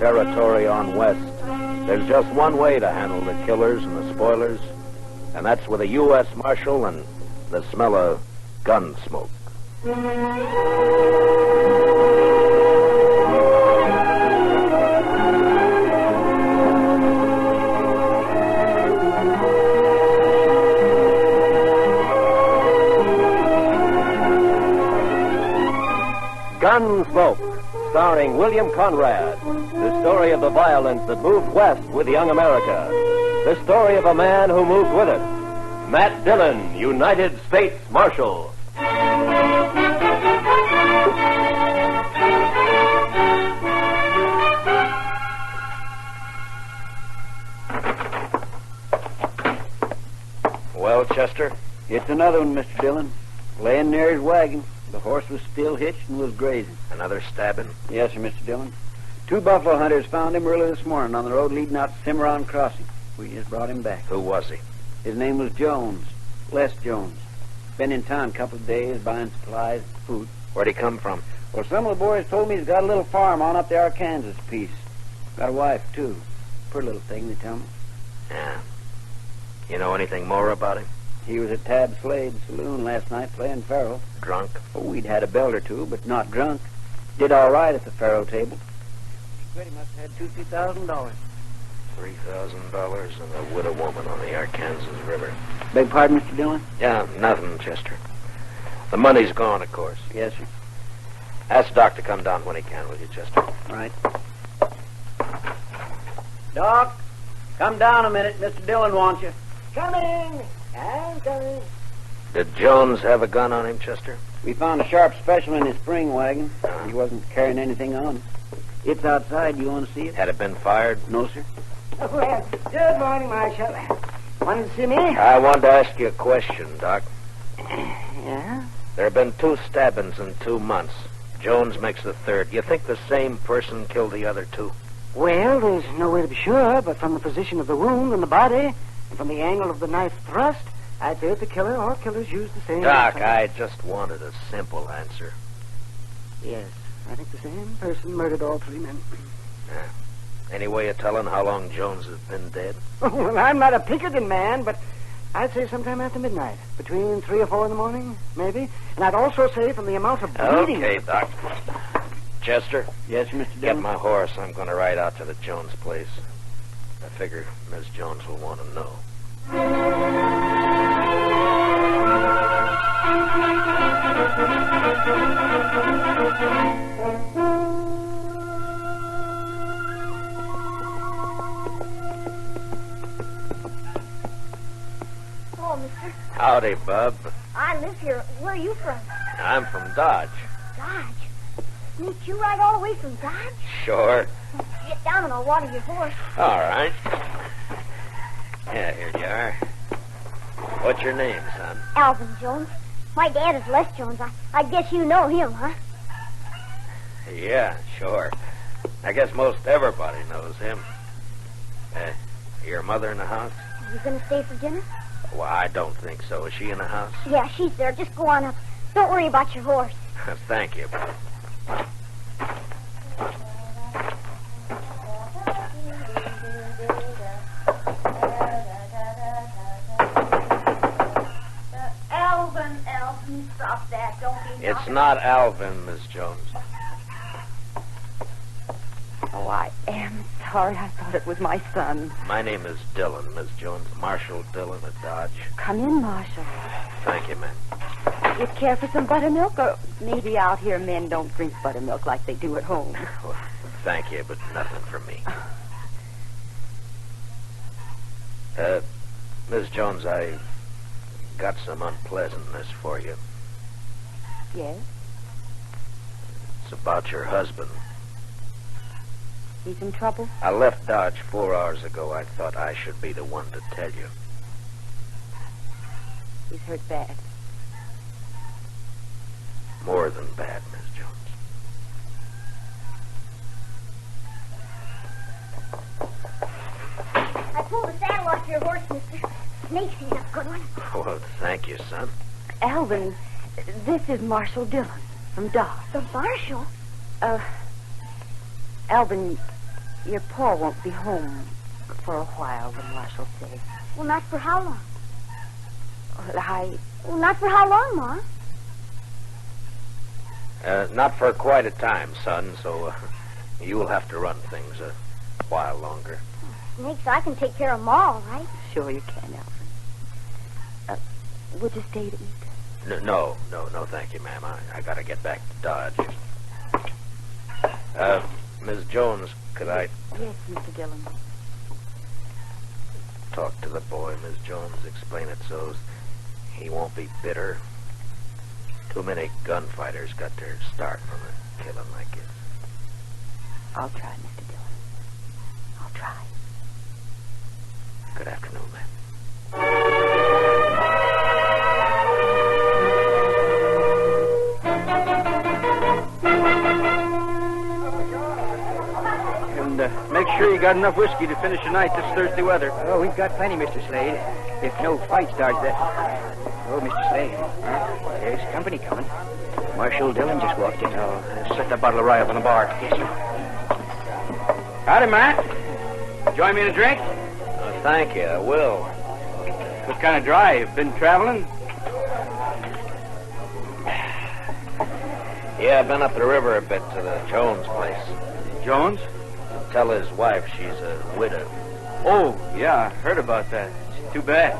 territory on west, there's just one way to handle the killers and the spoilers, and that's with a U.S. Marshal and the smell of gun smoke. Gunsmoke, starring William Conrad. The story of the violence that moved west with young America. The story of a man who moved with it. Matt Dillon, United States Marshal. Well, Chester? It's another one, Mr. Dillon. Laying near his wagon. The horse was still hitched and was grazing. Another stabbing? Yes, sir, Mr. Dillon. 2 buffalo hunters found him early this morning on the road leading out to Cimarron Crossing. We just brought him back. Who was he? His name was Jones. Les Jones. Been in town a couple of days buying supplies and food. Where'd he come from? Well, some of the boys told me he's got a little farm on up the Arkansas piece. Got a wife, too. Pretty little thing, they tell me. Yeah. You know anything more about him? He was at Tab Slade's saloon last night playing faro. Drunk? Oh, we'd had a belt or two, but not drunk. Did all right at the faro table. He pretty must have had $2,000. $3,000 and a widow woman on the Arkansas River. Beg pardon, Mr. Dillon? Yeah, nothing, Chester. The money's gone, of course. Yes, sir. Ask Doc to come down when he can, will you, Chester? Right. Doc, come down a minute. Mr. Dillon wants you. Coming. I'm coming. Did Jones have a gun on him, Chester? We found a sharp special in his spring wagon. He wasn't carrying anything on him. It's outside. You want to see it? Had it been fired? No, sir. Well, good morning, Marshal. Wanted to see me? I wanted to ask you a question, Doc. Yeah? There have been 2 stabbings in 2 months. Jones makes the 3rd. You think the same person killed the other 2? Well, there's no way to be sure, but from the position of the wound and the body, and from the angle of the knife thrust, I'd say that the killer or killers used the same... Doc, I just wanted a simple answer. Yes, I think the same person murdered all 3 men. Yeah. Any way of telling how long Jones has been dead? Well, I'm not a Pinkerton man, but I'd say sometime after midnight. Between 3 or 4 in the morning, maybe. And I'd also say from the amount of bleeding... Okay, Doc. Chester? Yes, sir, Mr. Get Dillon? my horse. I'm going to ride out to the Jones place. I figure Miss Jones will want to know. Hello, mister. Howdy, Bub. I live here. Where are you from? I'm from Dodge. Dodge. Sneak you right all the way from Dodge? Sure. Get down and I'll water your horse. All right. Yeah, here you are. What's your name, son? Alvin Jones. My dad is Les Jones. I guess you know him, huh? Yeah, sure. I guess most everybody knows him. Your mother in the house? Are you going to stay for dinner? Well, I don't think so. Is she in the house? Yeah, she's there. Just go on up. Don't worry about your horse. Thank you. Alvin, stop that. Don't be It's not Alvin, Miss Jones. Oh, I am sorry. I thought it was my son. My name is Dillon, Miss Jones. Marshal Dillon at Dodge. Come in, Marshal. Thank you, ma'am. You care for some buttermilk? Or maybe out here men don't drink buttermilk like they do at home. Well, thank you, but nothing for me. Miss Jones, I got some unpleasantness for you. Yes? It's about your husband. He's in trouble? I left Dodge 4 hours ago. I thought I should be the one to tell you. He's hurt bad. More than bad, Miss Jones. I pulled the saddle off your horse, mister. Makes he's a good one. Well, thank you, son. Alvin, this is Marshal Dillon from Dodge. The marshal? Alvin, Your pa won't be home for a while, the marshal says. Well, not for how long? Well, Well, not for how long, Ma? Not for quite a time, son, so you'll have to run things a while longer. Snakes, I can take care of 'em all, right? Sure you can, Alfred. Would you stay to eat? No, thank you, ma'am. I gotta get back to Dodge. Miss Jones, could I Yes, Mr. Dillon. talk to the boy, Miss Jones? Explain it so he won't be bitter. Too many gunfighters got their start from a killing like this. I'll try, Mr. Dillon. I'll try. Good afternoon, ma'am. And make sure you got enough whiskey to finish the night this Thursday weather. Oh, we've got plenty, Mr. Slade. If no fight starts that... Oh, Mr. Slade. There's company coming. Marshal Dillon just walked in. Oh, set that bottle of rye up on the bar. Yes, sir. Howdy, Matt. Join me in a drink? Thank you, I will. What kind of drive? Been traveling? Yeah, I've been up the river a bit to the Jones place. Jones? Tell his wife she's a widow. Oh, yeah, I heard about that. It's too bad.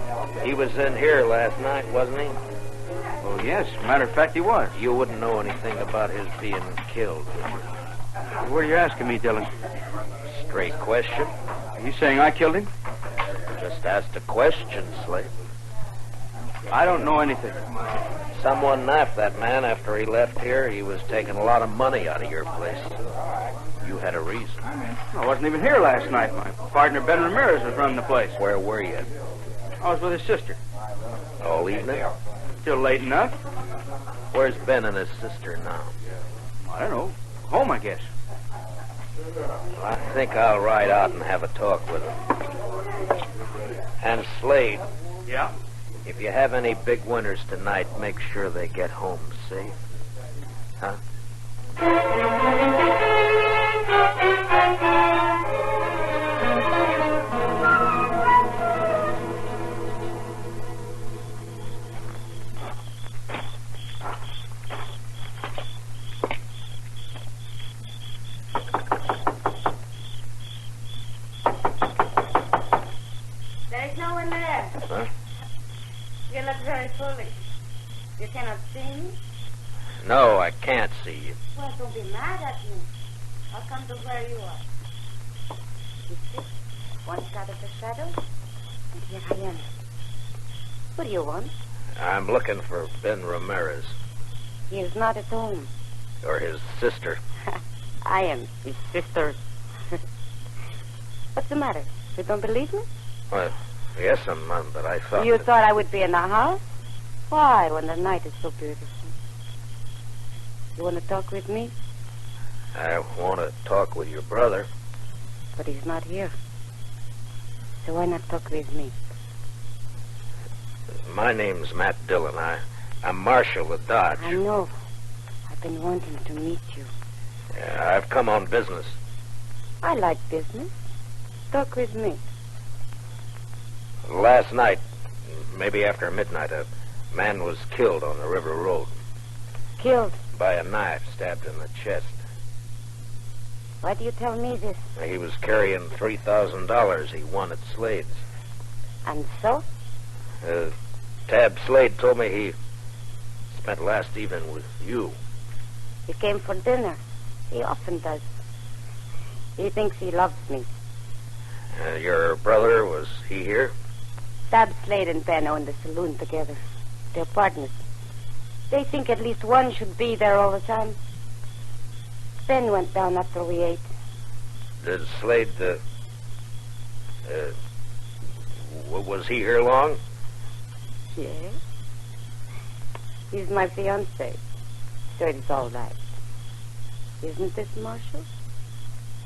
He was in here last night, wasn't he? Oh, yes. Matter of fact, he was. You wouldn't know anything about his being killed, would you? What are you asking me, Dillon? Straight question. Are you saying I killed him? Just asked a question, Slade. I don't know anything. Someone knifed that man after he left here. He was taking a lot of money out of your place. You had a reason. I wasn't even here last night. My partner, Ben Ramirez, was running the place. Where were you? I was with his sister. All evening? Still late enough. Where's Ben and his sister now? I don't know. Home, I guess. I think I'll ride out and have a talk with him. And Slade, Yeah? if you have any big winners tonight, make sure they get home safe. Huh? There's no one there. Huh? You look very foolish. You cannot see me? No, I can't see you. Well, don't be mad at me. I'll come to where you are. You see, one side of the shadow, and here I am. What do you want? I'm looking for Ben Ramirez, He is not at home. or his sister. I am his sister. What's the matter? You don't believe me? Well, yes, but I thought... You thought I would be in the house? Why, when the night is so beautiful? You want to talk with me? I want to talk with your brother. But he's not here. So why not talk with me? My name's Matt Dillon. I'm Marshal of Dodge. I know. I've been wanting to meet you. Yeah, I've come on business. I like business. Talk with me. Last night, maybe after midnight, a man was killed on the river road Killed. by a knife stabbed in the chest. Why do you tell me this? He was carrying $3,000 he won at Slade's. And so? Tab Slade told me he spent last evening with you. He came for dinner. He often does. He thinks he loves me. Your brother, was he here? Tab Slade and Ben own the saloon together. They're partners. They think at least one should be there all the time. Ben went down after we ate. Did Slade, was he here long? Yes. He's my fiancé. So it's all right. Isn't it, Marshal?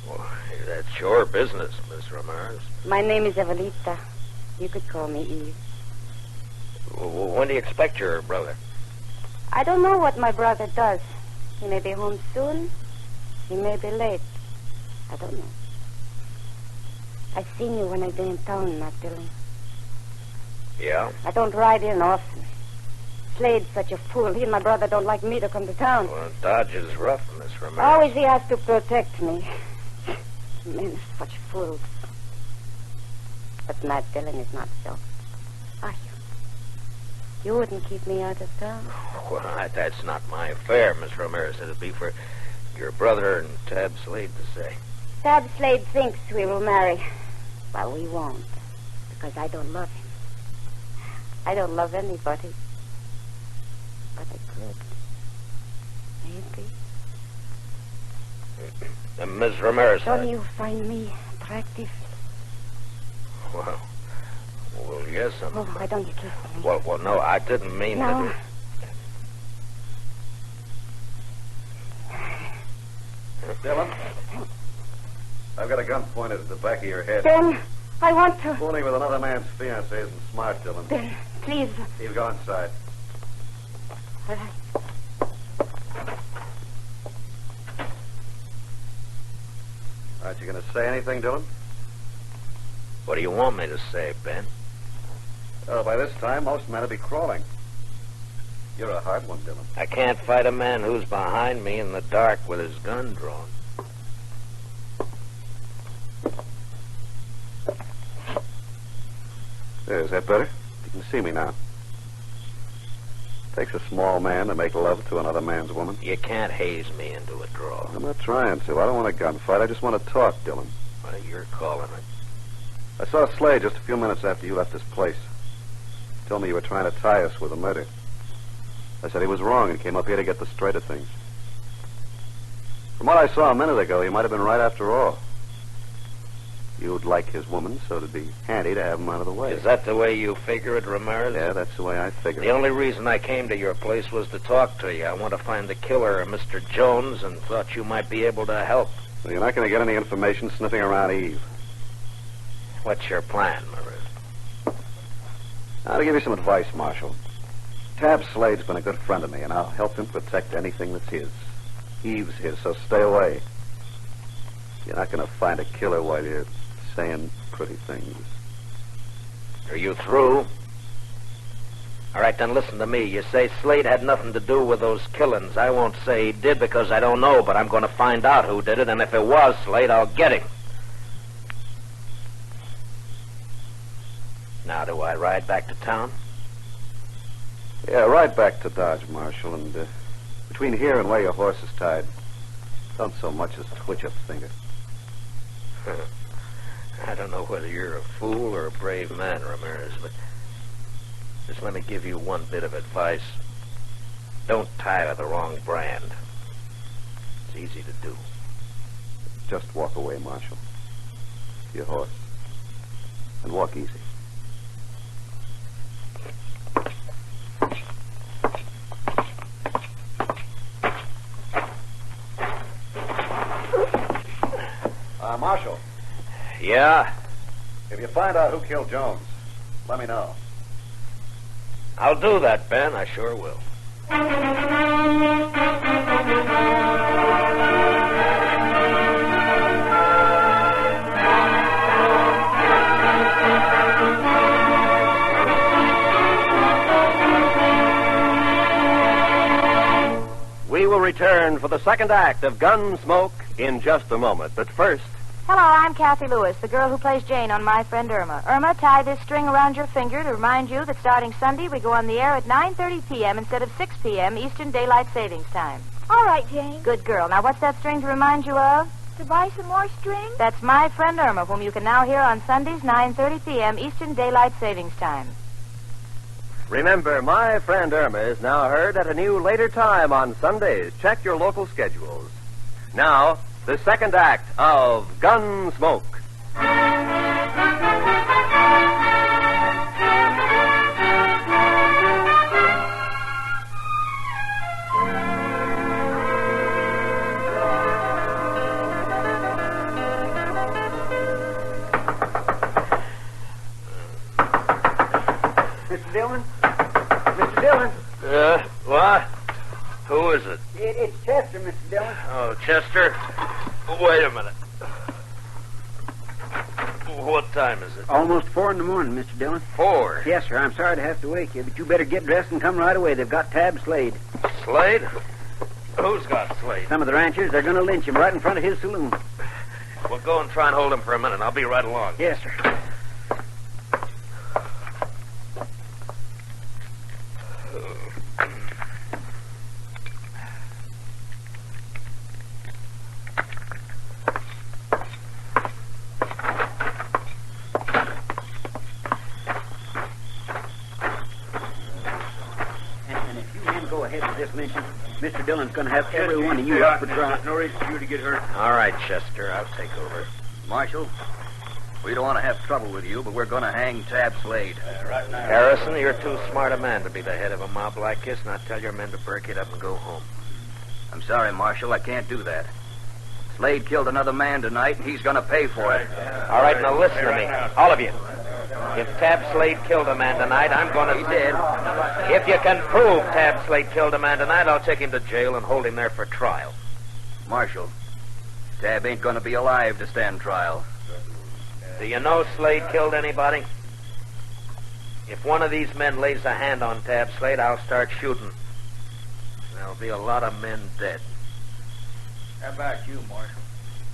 Well, that's your business, Miss Ramirez. My name is Evelita. You could call me Eve. When do you expect your brother? I don't know what my brother does. He may be home soon. He may be late. I don't know. I've seen you when I've been in town, Matt Dillon. Yeah? I don't ride in often. Slade's such a fool. He and my brother don't like me to come to town. Well, Dodge is rough, Miss Ramirez. Always he has to protect me. Men are such fools. But Matt Dillon is not so. Are you? You wouldn't keep me out of town. Well, that's not my affair, Miss Ramirez. It'll be for your brother and Tab Slade to say. Tab Slade thinks we will marry. Well, we won't. Because I don't love him. I don't love anybody. But I could. Maybe. Miss Ramirez. Don't you find me attractive? Well, yes, I'm... Oh, why don't you kiss me? Well, no, I didn't mean No. to... Dillon, I've got a gun pointed at the back of your head. Ben, I want to... Fooling with another man's fiancée isn't smart, Dillon. Ben, please. He'll go inside. All right. Aren't you going to say anything, Dillon? What do you want me to say, Ben? Oh, by this time, most men will be crawling. You're a hard one, Dillon. I can't fight a man who's behind me in the dark with his gun drawn. There, is that better? You can see me now. Takes a small man to make love to another man's woman. You can't haze me into a draw. I'm not trying to. I don't want a gunfight. I just want to talk, Dillon. Well, you're calling it. I saw Slade just a few minutes after you left this place. He told me you were trying to tie us with a murder. I said he was wrong and came up here to get the straight of things. From what I saw a minute ago, he might have been right after all. You'd like his woman, so it'd be handy to have him out of the way. Is that the way you figure it, Ramirez? Yeah, that's the way I figure The it. only reason I came to your place was to talk to you. I want to find the killer, Mr. Jones, and thought you might be able to help. Well, you're not going to get any information sniffing around Eve. What's your plan, Marie? I'll give you some advice, Marshal. Tab Slade's been a good friend of me, and I'll help him protect anything that's his. Eve's his, so stay away. You're not going to find a killer while you're saying pretty things. Are you through? All right, then listen to me. You say Slade had nothing to do with those killings. I won't say he did because I don't know, but I'm going to find out who did it, and if it was Slade, I'll get him. Now, do I ride back to town? Yeah, ride back to Dodge, Marshal, and between here and where your horse is tied, don't so much as twitch a finger. I don't know whether you're a fool or a brave man, Ramirez, but just let me give you one bit of advice. Don't tie to the wrong brand. It's easy to do. Just walk away, Marshal. To your horse. And walk easy. Marshal. Yeah? If you find out who killed Jones, let me know. I'll do that, Ben. I sure will. We will return for the second act of Gunsmoke in just a moment. But first... Hello, I'm Kathy Lewis, the girl who plays Jane on My Friend Irma. Irma, tie this string around your finger to remind you that starting Sunday, we go on the air at 9:30 p.m. instead of 6 p.m. Eastern Daylight Savings Time. All right, Jane. Good girl. Now, what's that string to remind you of? To buy some more string? That's My Friend Irma, whom you can now hear on Sundays, 9:30 p.m. Eastern Daylight Savings Time. Remember, My Friend Irma is now heard at a new later time on Sundays. Check your local schedules. Now, the second act of Gunsmoke. Mr. Dillon? Mr. Dillon? What? Who is it? It's Chester, Mr. Dillon. Oh, Chester. Wait a minute. What time is it? Almost 4 in the morning, Mr. Dillon. 4? Yes, sir. I'm sorry to have to wake you, but you better get dressed and come right away. They've got Tab Slade. Slade? Who's got Slade? Some of the ranchers, they're going to lynch him right in front of his saloon. We'll go and try and hold him for a minute. I'll be right along. Yes, sir. And if you men go ahead with this lynching, Mr. Dillon's going to have every one of you up for trial. No reason for you to get hurt. All right, Chester. I'll take over. Marshal, we don't want to have trouble with you, but we're going to hang Tab Slade. Right now. Harrison, you're too smart a man to be the head of a mob like this, and I tell your men to break it up and go home. I'm sorry, Marshal, I can't do that. Slade killed another man tonight, and he's going to pay for it. All right, now listen to me. All of you. If Tab Slade killed a man tonight, I'm going to... He did. If you can prove Tab Slade killed a man tonight, I'll take him to jail and hold him there for trial. Marshal, Tab ain't going to be alive to stand trial. Do you know Slade killed anybody? If one of these men lays a hand on Tab Slade, I'll start shooting. There'll be a lot of men dead. How about you, Marshal?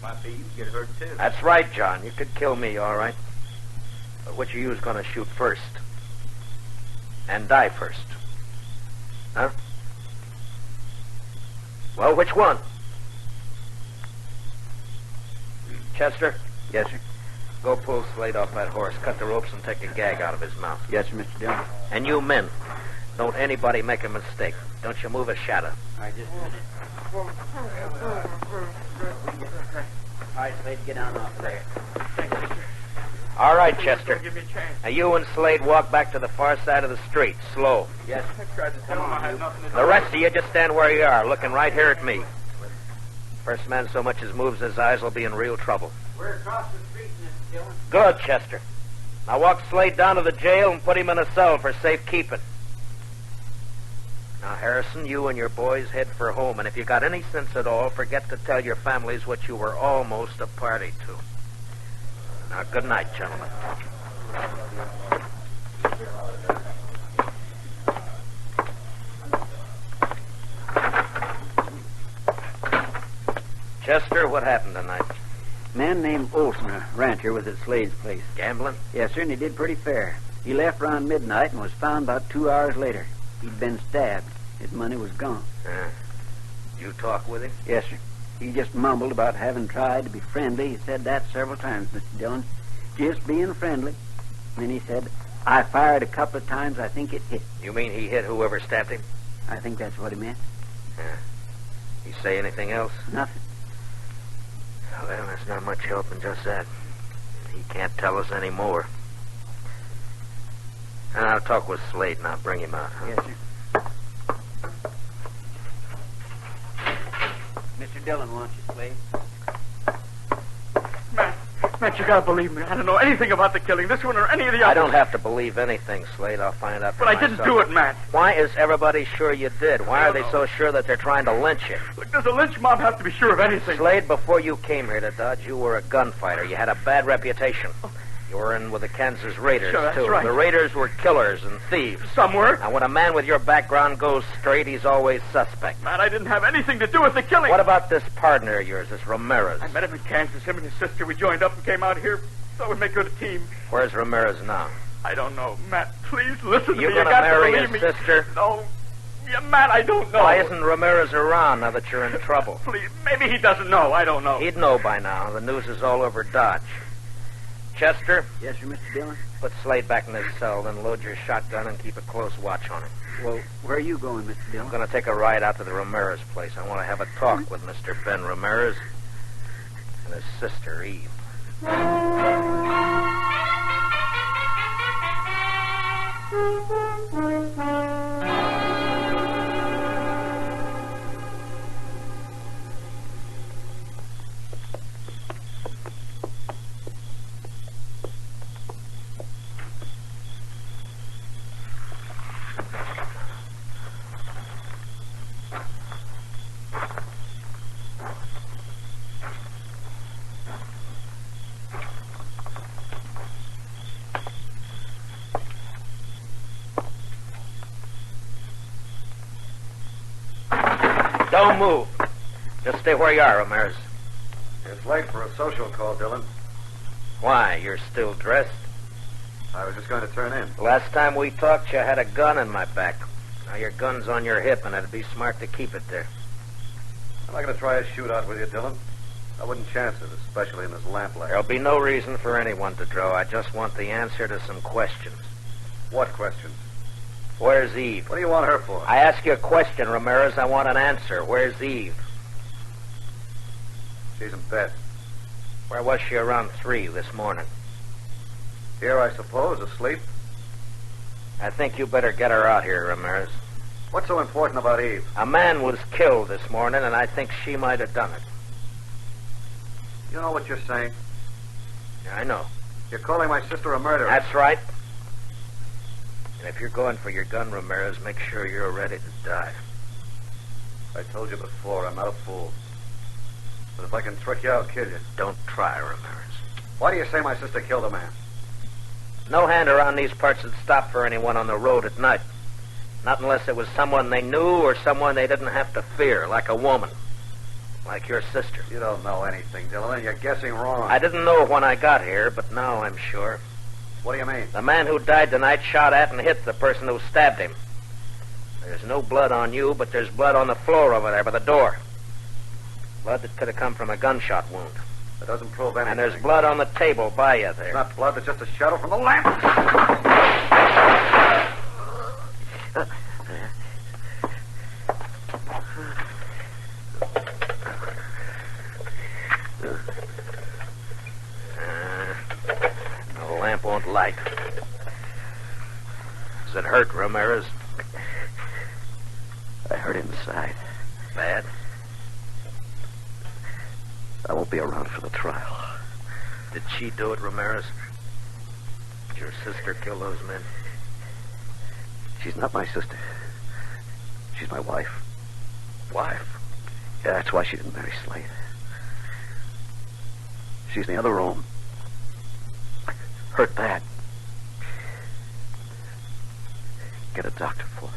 Might be you get hurt, too. That's right, John. You could kill me, all right. But which of you is going to shoot first? And die first? Huh? Well, which one? Chester? Yes, sir. Go pull Slade off that horse, cut the ropes, and take a gag out of his mouth. Yes, sir, Mr. Dillon. And you men, don't anybody make a mistake. Don't you move a shadow. All right, just a minute. All right, Slade, get down off there. All right, Chester. Give me a chance. Now, you and Slade walk back to the far side of the street, slow. Yes, I tried to tell him I had nothing to do. The rest of you just stand where you are, looking right here at me. First man so much as moves his eyes will be in real trouble. we're across the street, Mr. Dillon. Good, Chester. Now walk Slade down to the jail and put him in a cell for safekeeping. Now, Harrison, you and your boys head for home, and if you got any sense at all, forget to tell your families what you were almost a party to. Now, good night, gentlemen. Chester, what happened tonight? A man named Olson, a rancher, was at Slade's place. Gambling? Yes, sir, and he did pretty fair. He left around midnight and was found about 2 hours later. He'd been stabbed. His money was gone. You talk with him? Yes, sir. He just mumbled about having tried to be friendly. He said that several times, Mr. Dillon. Just being friendly. Then he said, I fired a couple of times. I think it hit. You mean he hit whoever stabbed him? I think that's what he meant. He say anything else? Nothing. Well, there's not much help in just that. He can't tell us any more. And I'll talk with Slade and I'll bring him out. Huh? Yes, sir. Mr. Dillon wants you, Slade. Matt, you gotta believe me. I don't know anything about the killing, this one or any of the others. I don't have to believe anything, Slade. I'll find out for But I myself. didn't do it, Matt. Why is everybody sure you did? Why are they so sure that they're trying to lynch you? Look, does a lynch mob have to be sure of anything? Slade, before you came here to Dodge, you were a gunfighter. You had a bad reputation. You were in with the Kansas Raiders, Sure, that's too. right. The Raiders were killers and thieves. Some were. Now, when a man with your background goes straight, he's always suspect. Matt, I didn't have anything to do with the killing. What about this partner of yours, this Ramirez? I met him in Kansas. Him and his sister. We joined up and came out here. Thought we'd make good a team. Where's Ramirez now? I don't know. Matt, please listen to You me. gonna got marry to his believe me. sister? No. Yeah, Matt, I don't know. Why isn't Ramirez around now that you're in trouble? Please, maybe he doesn't know. I don't know. He'd know by now. The news is all over Dodge. Chester, Yes, sir, Mr. Dillon. put Slade back in his cell, then load your shotgun and keep a close watch on him. Well, where are you going, Mr. Dillon? I'm going to take a ride out to the Ramirez place. I want to have a talk with Mr. Ben Ramirez and his sister, Eve. Don't move. Just stay where you are, Ramirez. It's late for a social call, Dillon. Why? You're still dressed? I was just going to turn in. Last time we talked, you had a gun in my back. Now your gun's on your hip, and it'd be smart to keep it there. I'm not going to try a shootout with you, Dillon. I wouldn't chance it, especially in this lamplight. There'll be no reason for anyone to draw. I just want the answer to some questions. What questions? Where's Eve? What do you want her for? I ask you a question, Ramirez. I want an answer. Where's Eve? She's in bed. Where was she around 3 this morning? Here, I suppose, asleep. I think you better get her out here, Ramirez. What's so important about Eve? A man was killed this morning, and I think she might have done it. You know what you're saying? Yeah, I know. You're calling my sister a murderer. That's right. And if you're going for your gun, Ramirez, make sure you're ready to die. I told you before, I'm not a fool. But if I can trick you, I'll kill you. Don't try, Ramirez. Why do you say my sister killed a man? No hand around these parts would stop for anyone on the road at night. Not unless it was someone they knew or someone they didn't have to fear, like a woman. Like your sister. You don't know anything, Dillon. You're guessing wrong. I didn't know when I got here, but now I'm sure. What do you mean? The man who died tonight shot at and hit the person who stabbed him. There's no blood on you, but there's blood on the floor over there by the door. Blood that could have come from a gunshot wound. That doesn't prove anything. And there's blood on the table by you there. It's not blood, it's just a shadow from the lamp. The lamp won't light. Does it hurt, Ramirez? I hurt inside. Bad? I won't be around for the trial. Did she do it, Ramirez? Did your sister kill those men? She's not my sister. She's my wife. Wife? Yeah, that's why she didn't marry Slade. She's in the other room. Hurt bad. Get a doctor for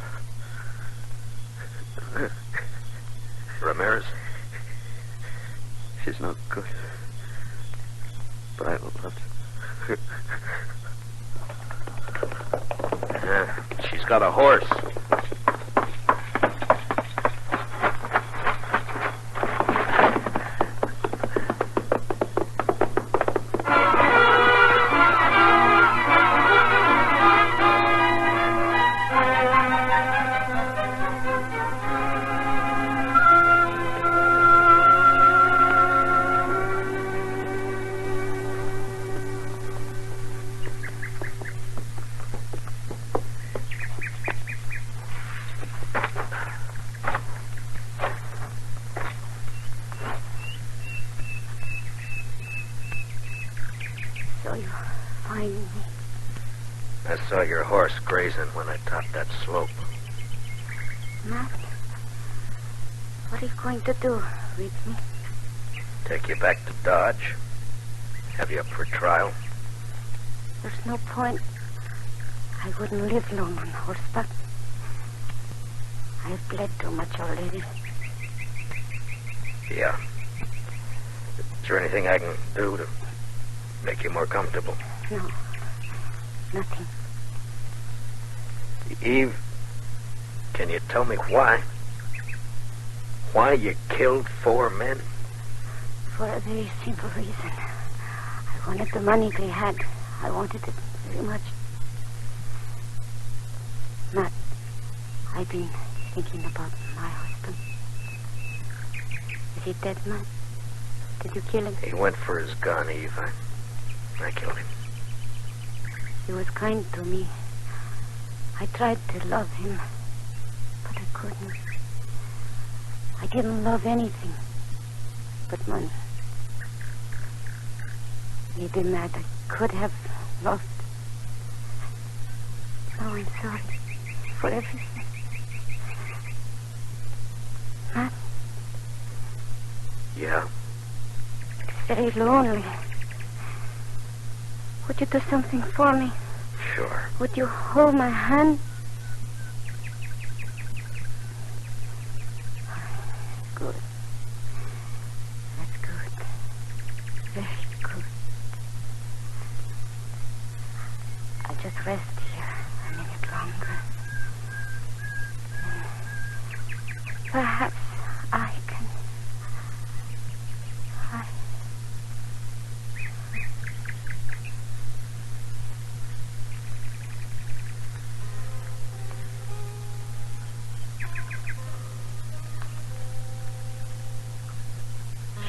her. Ramirez? She's no good. But I will love her. She's got a horse. I saw your horse grazing when I topped that slope. Matt, what are you going to do with me? Take you back to Dodge. Have you up for trial? There's no point. I wouldn't live long on horseback. I've bled too much already. Yeah. Is there anything I can do to make you more comfortable? No. Nothing. Eve, can you tell me why? Why you killed 4 men? For a very simple reason. I wanted the money they had. I wanted it very much. Matt, I've been thinking about my husband. Is he dead, Matt? Did you kill him? He went for his gun, Eve. I killed him. He was kind to me. I tried to love him, but I couldn't. I didn't love anything but money. Maybe, Matt, I could have lost. Oh, I'm sorry for everything. Matt? Yeah? It's very lonely. Would you do something for me? Sure. Would you hold my hand? good. That's good. Very good. I'll just rest here a minute longer. Perhaps I can...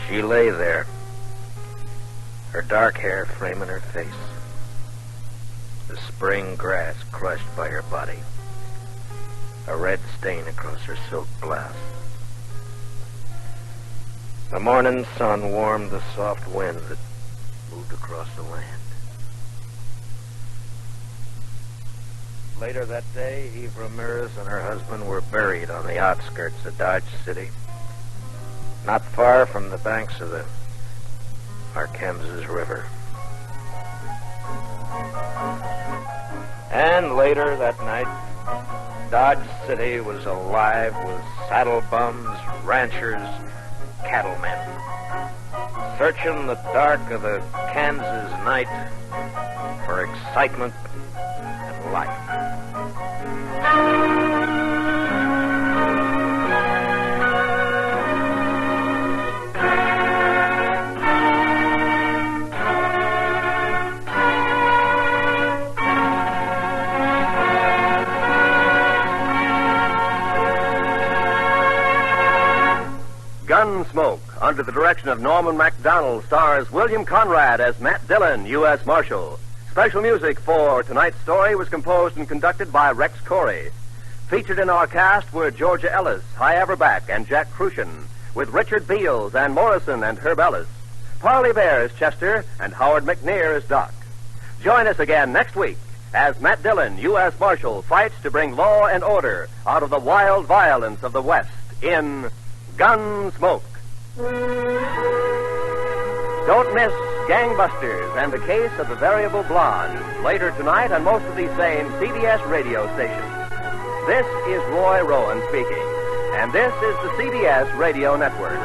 She lay there, her dark hair framing her face, the spring grass crushed by her body, a red stain across her silk blouse. The morning sun warmed the soft wind that moved across the land. Later that day, Eve Ramirez and her husband were buried on the outskirts of Dodge City, not far from the banks of the Arkansas River. And later that night, Dodge City was alive with saddle bums, ranchers, cattlemen, searching the dark of the Kansas night for excitement and life. Gunsmoke, under the direction of Norman MacDonald, stars William Conrad as Matt Dillon, U.S. Marshal. Special music for tonight's story was composed and conducted by Rex Corey. Featured in our cast were Georgia Ellis, Hy Averback, and Jack Crucian, with Richard Beals, Ann Morrison, and Herb Ellis. Parley Bear as Chester, and Howard McNear as Doc. Join us again next week as Matt Dillon, U.S. Marshal, fights to bring law and order out of the wild violence of the West in Gunsmoke. Don't miss Gangbusters and the Case of the Variable Blonde later tonight on most of these same CBS radio stations. This is Roy Rowan speaking, and this is the CBS Radio Network.